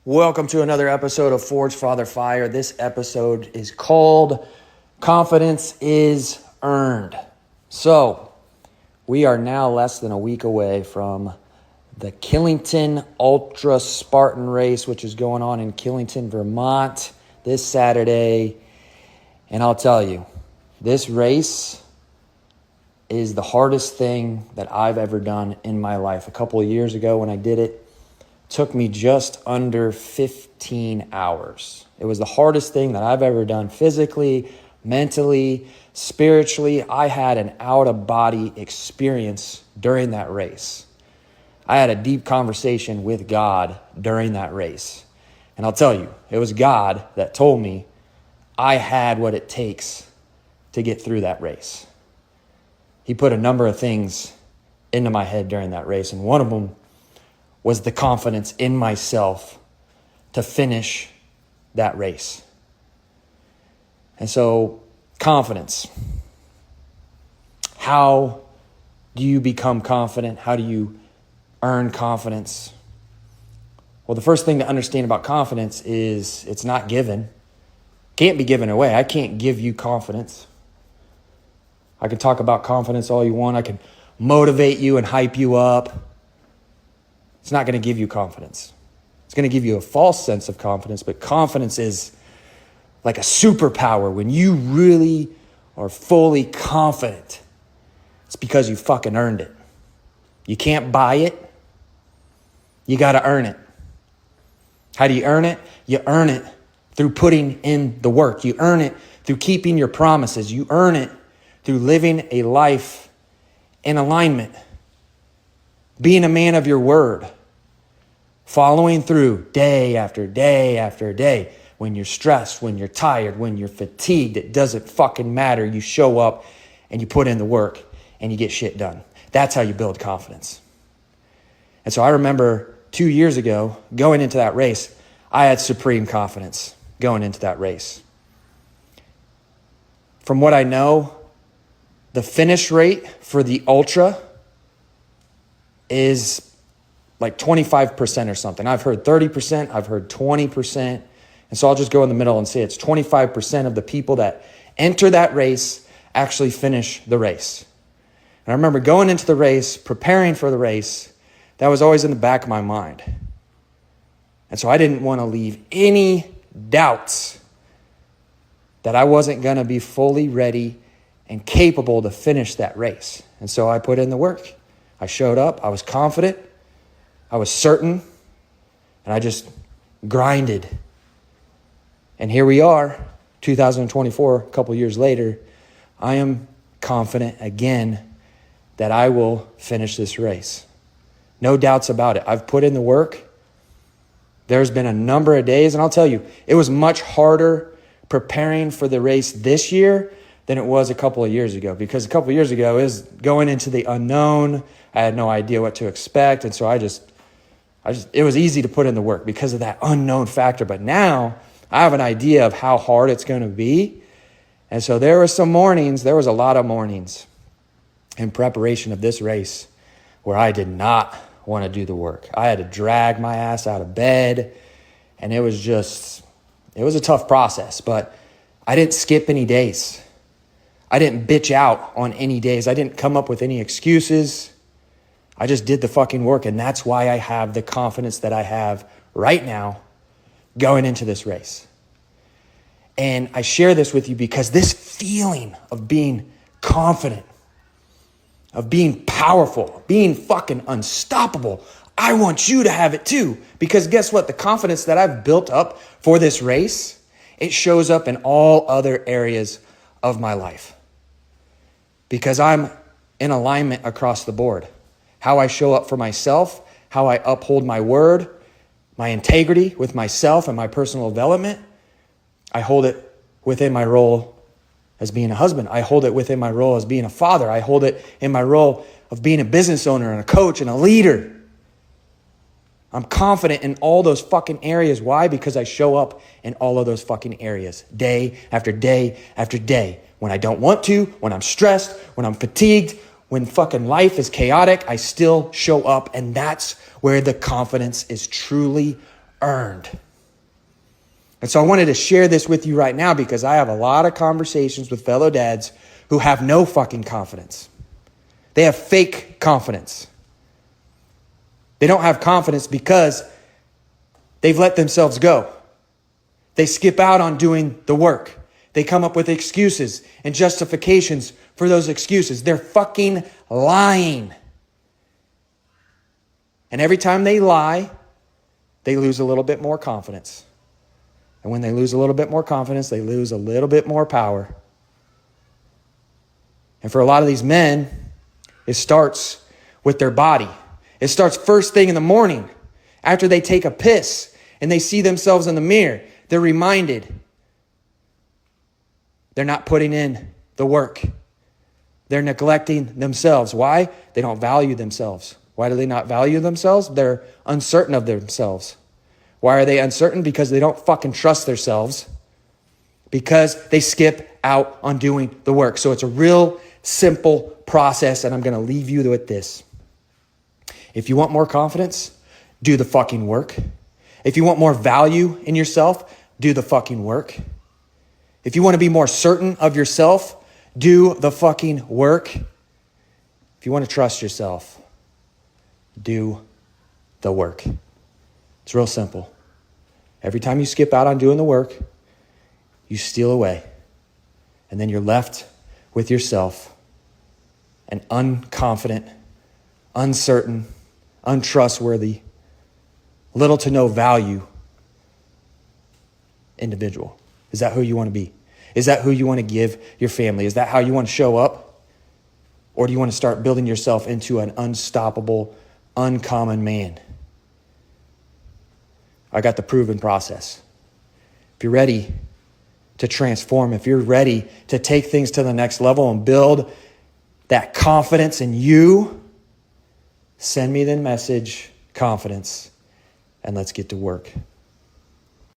Welcome to another episode of Forge Father Fire. This episode is called Confidence is Earned. So, we are now less than a week away from the KILLington Ultra Spartan Race, which is going on in KILLington, Vermont this Saturday. And I'll tell you, this race is the hardest thing that I've ever done in my life. A couple of years ago when I did it, took me just under 15 hours. It was the hardest thing that I've ever done physically, mentally, spiritually. I had an out-of-body experience during that race. I had a deep conversation with God during that race. And I'll tell you, it was God that told me I had what it takes to get through that race. He put a number of things into my head during that race, and one of them was the confidence in myself to finish that race. And so, confidence. How do you become confident? How do you earn confidence? Well, the first thing to understand about confidence is it's not given. Can't be given away. I can't give you confidence. I can talk about confidence all you want. I can motivate you and hype you up. It's not going to give you confidence. It's going to give you a false sense of confidence, but confidence is like a superpower. When you really are fully confident, it's because you fucking earned it. You can't buy it. You got to earn it. How do you earn it? You earn it through putting in the work. You earn it through keeping your promises. You earn it through living a life in alignment, being a man of your word, following through day after day after day. When you're stressed, when you're tired, when you're fatigued, it doesn't fucking matter. You show up and you put in the work and you get shit done. That's how you build confidence. And so I remember 2 years ago going into that race, I had supreme confidence going into that race. From what I know, the finish rate for the ultra is like 25% or something. I've heard 30%, I've heard 20%. And so I'll just go in the middle and say it's 25% of the people that enter that race actually finish the race. And I remember going into the race, preparing for the race, that was always in the back of my mind. And so I didn't want to leave any doubts that I wasn't going to be fully ready and capable to finish that race. And so I put in the work. I showed up. I was confident. I was certain. And I just grinded. And here we are, 2024, a couple years later. I am confident again that I will finish this race. No doubts about it. I've put in the work. There's been a number of days, and I'll tell you, it was much harder preparing for the race this year than it was a couple of years ago. Because a couple of years ago, it was going into the unknown. I had no idea what to expect. And so it was easy to put in the work because of that unknown factor. But now I have an idea of how hard it's going to be. And so there was a lot of mornings in preparation of this race where I did not want to do the work. I had to drag my ass out of bed. And it was a tough process, but I didn't skip any days. I didn't bitch out on any days. I didn't come up with any excuses. I just did the fucking work, and that's why I have the confidence that I have right now going into this race. And I share this with you because this feeling of being confident, of being powerful, being fucking unstoppable, I want you to have it too. Because guess what? The confidence that I've built up for this race, it shows up in all other areas of my life. Because I'm in alignment across the board. How I show up for myself, how I uphold my word, my integrity with myself and my personal development. I hold it within my role as being a husband. I hold it within my role as being a father. I hold it in my role of being a business owner and a coach and a leader. I'm confident in all those fucking areas. Why? Because I show up in all of those fucking areas day after day after day. When I don't want to, when I'm stressed, when I'm fatigued, when fucking life is chaotic, I still show up. And that's where the confidence is truly earned. And so I wanted to share this with you right now because I have a lot of conversations with fellow dads who have no fucking confidence. They have fake confidence. They don't have confidence because they've let themselves go. They skip out on doing the work. They come up with excuses and justifications for those excuses. They're fucking lying. And every time they lie, they lose a little bit more confidence. And when they lose a little bit more confidence, they lose a little bit more power. And for a lot of these men, it starts with their body. It starts first thing in the morning after they take a piss and they see themselves in the mirror. They're reminded they're not putting in the work. They're neglecting themselves. Why? They don't value themselves. Why do they not value themselves? They're uncertain of themselves. Why are they uncertain? Because they don't fucking trust themselves. Because they skip out on doing the work. So it's a real simple process, and I'm going to leave you with this. If you want more confidence, do the fucking work. If you want more value in yourself, do the fucking work. If you want to be more certain of yourself, do the fucking work. If you want to trust yourself, do the work. It's real simple. Every time you skip out on doing the work, you steal away. And then you're left with yourself, an unconfident, uncertain, untrustworthy, little to no value individual. Is that who you want to be? Is that who you want to give your family? Is that how you want to show up? Or do you want to start building yourself into an unstoppable, uncommon man? I got the proven process. If you're ready to transform, if you're ready to take things to the next level and build that confidence in you, send me the message, confidence, and let's get to work.